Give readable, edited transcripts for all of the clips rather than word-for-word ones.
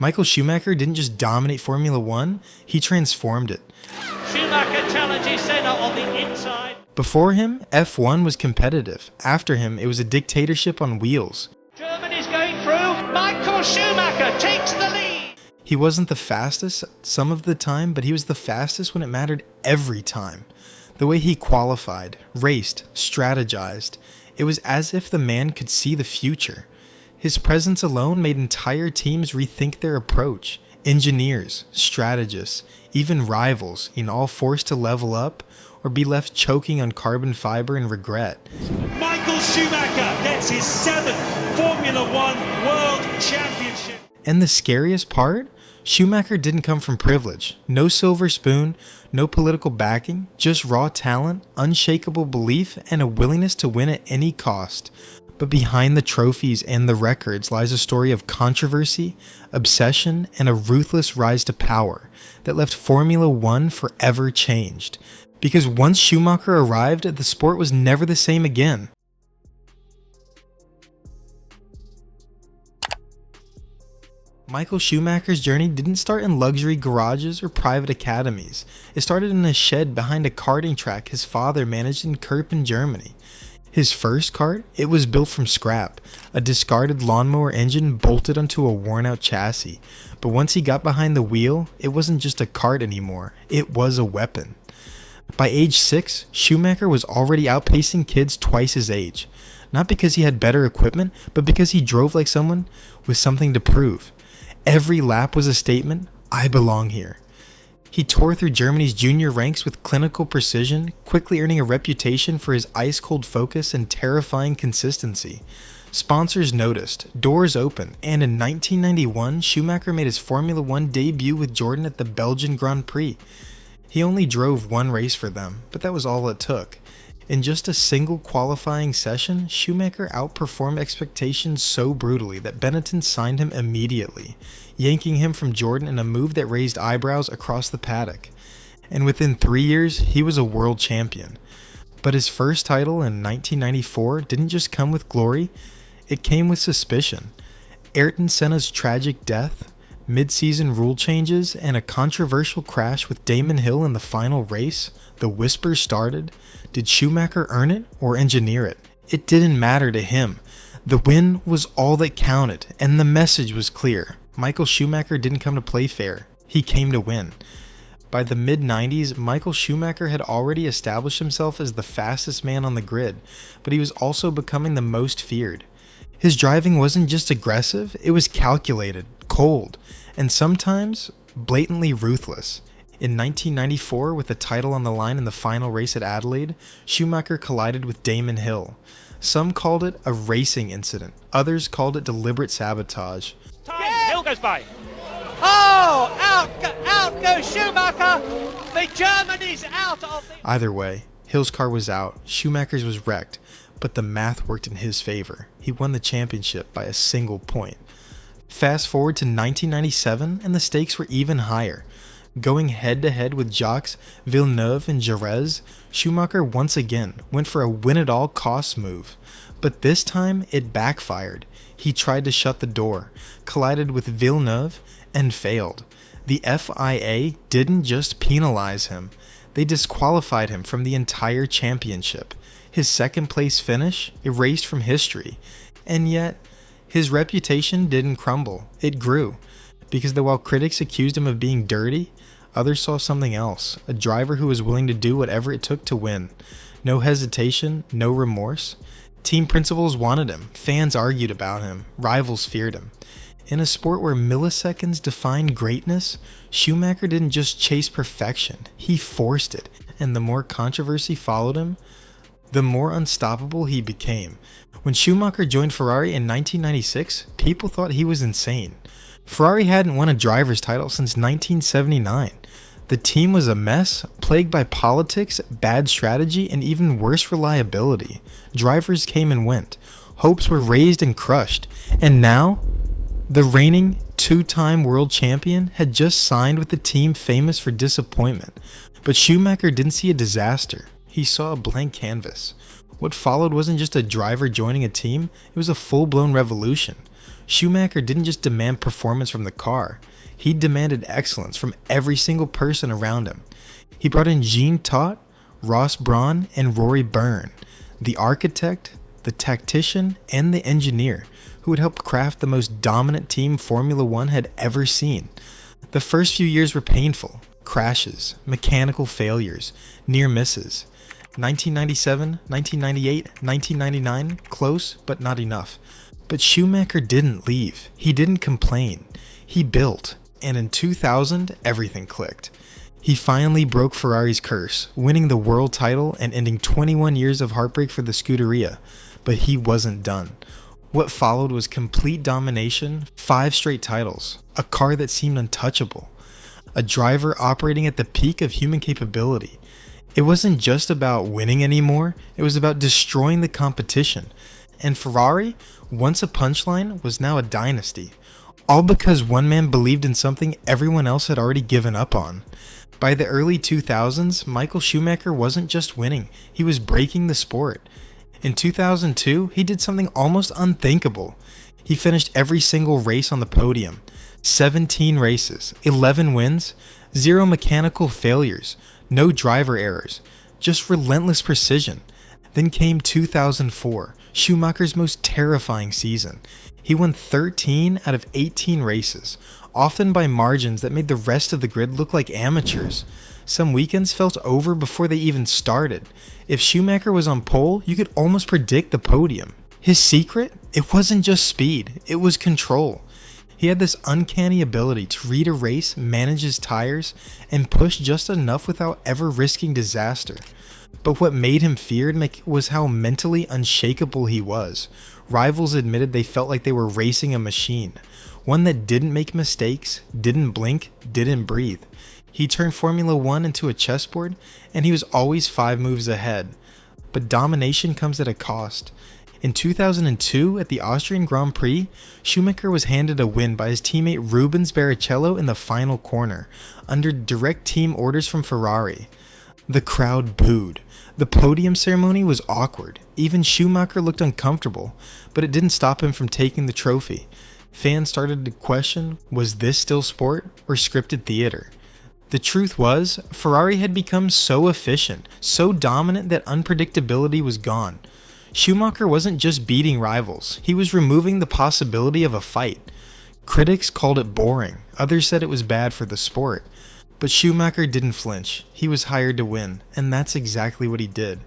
Michael Schumacher didn't just dominate Formula One, he transformed it. Schumacher challenges Senna on the inside. Before him, F1 was competitive. After him, it was a dictatorship on wheels. Germany's going through. Michael Schumacher takes the lead. He wasn't the fastest some of the time, but he was the fastest when it mattered every time. The way he qualified, raced, strategized, it was as if the man could see the future. His presence alone made entire teams rethink their approach. Engineers, strategists, even rivals, all forced to level up or be left choking on carbon fiber and regret. Michael Schumacher gets his 7th Formula One World Championship. And the scariest part? Schumacher didn't come from privilege. No silver spoon, no political backing, just raw talent, unshakable belief, and a willingness to win at any cost. But behind the trophies and the records lies a story of controversy, obsession, and a ruthless rise to power that left Formula One forever changed. Because once Schumacher arrived, the sport was never the same again. Michael Schumacher's journey didn't start in luxury garages or private academies. It started in a shed behind a karting track his father managed in Kerpen, Germany. His first kart, it was built from scrap, a discarded lawnmower engine bolted onto a worn-out chassis. But once he got behind the wheel, it wasn't just a kart anymore, it was a weapon. By age 6, Schumacher was already outpacing kids twice his age. Not because he had better equipment, but because he drove like someone with something to prove. Every lap was a statement, I belong here. He tore through Germany's junior ranks with clinical precision, quickly earning a reputation for his ice-cold focus and terrifying consistency. Sponsors noticed, doors opened, and in 1991, Schumacher made his Formula One debut with Jordan at the Belgian Grand Prix. He only drove one race for them, but that was all it took. In just a single qualifying session, Schumacher outperformed expectations so brutally that Benetton signed him immediately, yanking him from Jordan in a move that raised eyebrows across the paddock. And within 3 years, he was a world champion. But his first title in 1994 didn't just come with glory, it came with suspicion. Ayrton Senna's tragic death, mid-season rule changes, and a controversial crash with Damon Hill in the final race, the whispers started. Did Schumacher earn it or engineer it? It didn't matter to him. The win was all that counted, and the message was clear. Michael Schumacher didn't come to play fair. He came to win. By the mid-90s, Michael Schumacher had already established himself as the fastest man on the grid, but he was also becoming the most feared. His driving wasn't just aggressive, it was calculated, cold, and sometimes blatantly ruthless. In 1994, with the title on the line in the final race at Adelaide, Schumacher collided with Damon Hill. Some called it a racing incident, others called it deliberate sabotage. Time. Hill goes by. Oh, out goes Schumacher. The Germany's out of the... Either way, Hill's car was out, Schumacher's was wrecked, but the math worked in his favor. He won the championship by a single point. Fast forward to 1997, and the stakes were even higher. Going head-to-head with Jacques Villeneuve and Jerez, Schumacher once again went for a win-at-all-costs move. But this time, it backfired. He tried to shut the door, collided with Villeneuve, and failed. The FIA didn't just penalize him, they disqualified him from the entire championship. His second-place finish erased from history. And yet, his reputation didn't crumble, it grew. Because while critics accused him of being dirty, others saw something else, a driver who was willing to do whatever it took to win. No hesitation, no remorse. Team principals wanted him, fans argued about him, rivals feared him. In a sport where milliseconds defined greatness, Schumacher didn't just chase perfection, he forced it. And the more controversy followed him, the more unstoppable he became. When Schumacher joined Ferrari in 1996, people thought he was insane. Ferrari hadn't won a driver's title since 1979. The team was a mess, plagued by politics, bad strategy, and even worse reliability. Drivers came and went. Hopes were raised and crushed. And now, the reigning two-time world champion had just signed with a team famous for disappointment. But Schumacher didn't see a disaster. He saw a blank canvas. What followed wasn't just a driver joining a team, it was a full-blown revolution. Schumacher didn't just demand performance from the car, he demanded excellence from every single person around him. He brought in Jean Todt, Ross Brawn, and Rory Byrne, the architect, the tactician, and the engineer, who would help craft the most dominant team Formula One had ever seen. The first few years were painful. Crashes, mechanical failures, near misses. 1997, 1998, 1999, close, but not enough. But Schumacher didn't leave. He didn't complain. He built. And in 2000, everything clicked. He finally broke Ferrari's curse, winning the world title and ending 21 years of heartbreak for the Scuderia. But he wasn't done. What followed was complete domination, 5 straight titles, a car that seemed untouchable, a driver operating at the peak of human capability. It wasn't just about winning anymore, it was about destroying the competition. And Ferrari, once a punchline, was now a dynasty. All because one man believed in something everyone else had already given up on. By the early 2000s, Michael Schumacher wasn't just winning, he was breaking the sport. In 2002, he did something almost unthinkable. He finished every single race on the podium. 17 races, 11 wins, 0 mechanical failures, no driver errors, just relentless precision. Then came 2004, Schumacher's most terrifying season. He won 13 out of 18 races, often by margins that made the rest of the grid look like amateurs. Some weekends felt over before they even started. If Schumacher was on pole, you could almost predict the podium. His secret? It wasn't just speed, it was control. He had this uncanny ability to read a race, manage his tires, and push just enough without ever risking disaster. But what made him feared was how mentally unshakable he was. Rivals admitted they felt like they were racing a machine, one that didn't make mistakes, didn't blink, didn't breathe. He turned Formula One into a chessboard, and he was always 5 moves ahead. But domination comes at a cost. In 2002, at the Austrian Grand Prix, Schumacher was handed a win by his teammate Rubens Barrichello in the final corner, under direct team orders from Ferrari. The crowd booed. The podium ceremony was awkward. Even Schumacher looked uncomfortable, but it didn't stop him from taking the trophy. Fans started to question, was this still sport or scripted theater? The truth was, Ferrari had become so efficient, so dominant that unpredictability was gone. Schumacher wasn't just beating rivals, he was removing the possibility of a fight. Critics called it boring, others said it was bad for the sport. But Schumacher didn't flinch. He was hired to win, and that's exactly what he did.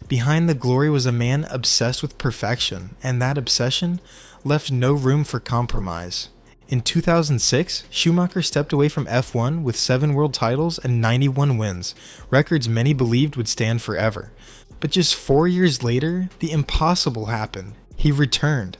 Behind the glory was a man obsessed with perfection, and that obsession left no room for compromise. In 2006, Schumacher stepped away from F1 with 7 world titles and 91 wins, records many believed would stand forever. But just 4 years later, the impossible happened. He returned.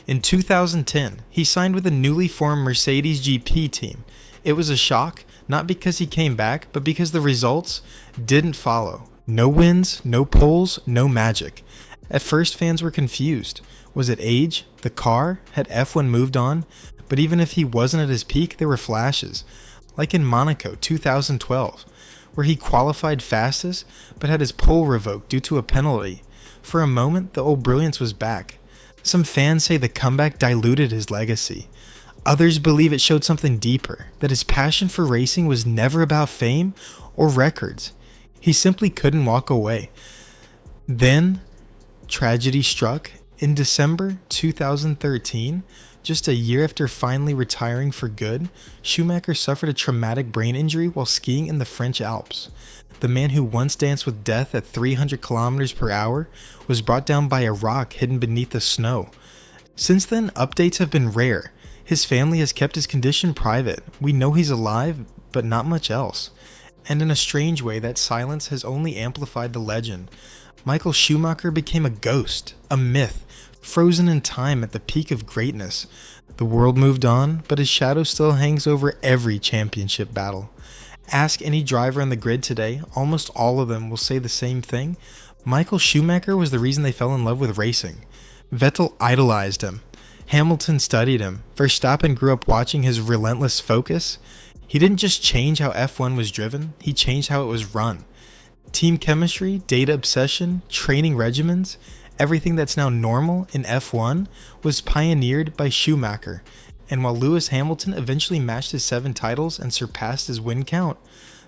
In 2010, he signed with a newly formed Mercedes GP team. It was a shock, not because he came back, but because the results didn't follow. No wins, no poles, no magic. At first, fans were confused. Was it age? The car? Had F1 moved on? But even if he wasn't at his peak, there were flashes. Like in Monaco 2012, where he qualified fastest, but had his pole revoked due to a penalty. For a moment, the old brilliance was back. Some fans say the comeback diluted his legacy. Others believe it showed something deeper, that his passion for racing was never about fame or records. He simply couldn't walk away. Then, tragedy struck. In December 2013, just a year after finally retiring for good, Schumacher suffered a traumatic brain injury while skiing in the French Alps. The man who once danced with death at 300 kilometers per hour was brought down by a rock hidden beneath the snow. Since then, updates have been rare. His family has kept his condition private. We know he's alive, but not much else. And in a strange way, that silence has only amplified the legend. Michael Schumacher became a ghost, a myth, frozen in time at the peak of greatness. The world moved on, but his shadow still hangs over every championship battle. Ask any driver on the grid today, almost all of them will say the same thing. Michael Schumacher was the reason they fell in love with racing. Vettel idolized him. Hamilton studied him. Verstappen grew up watching his relentless focus. He didn't just change how F1 was driven, he changed how it was run. Team chemistry, data obsession, training regimens, Everything that's now normal in F1 was pioneered by Schumacher, and while Lewis Hamilton eventually matched his 7 titles and surpassed his win count,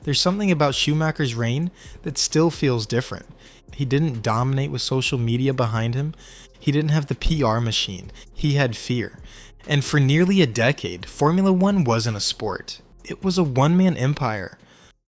there's something about Schumacher's reign that still feels different. He didn't dominate with social media behind him, he didn't have the PR machine, he had fear. And for nearly a decade, Formula One wasn't a sport. It was a one-man empire.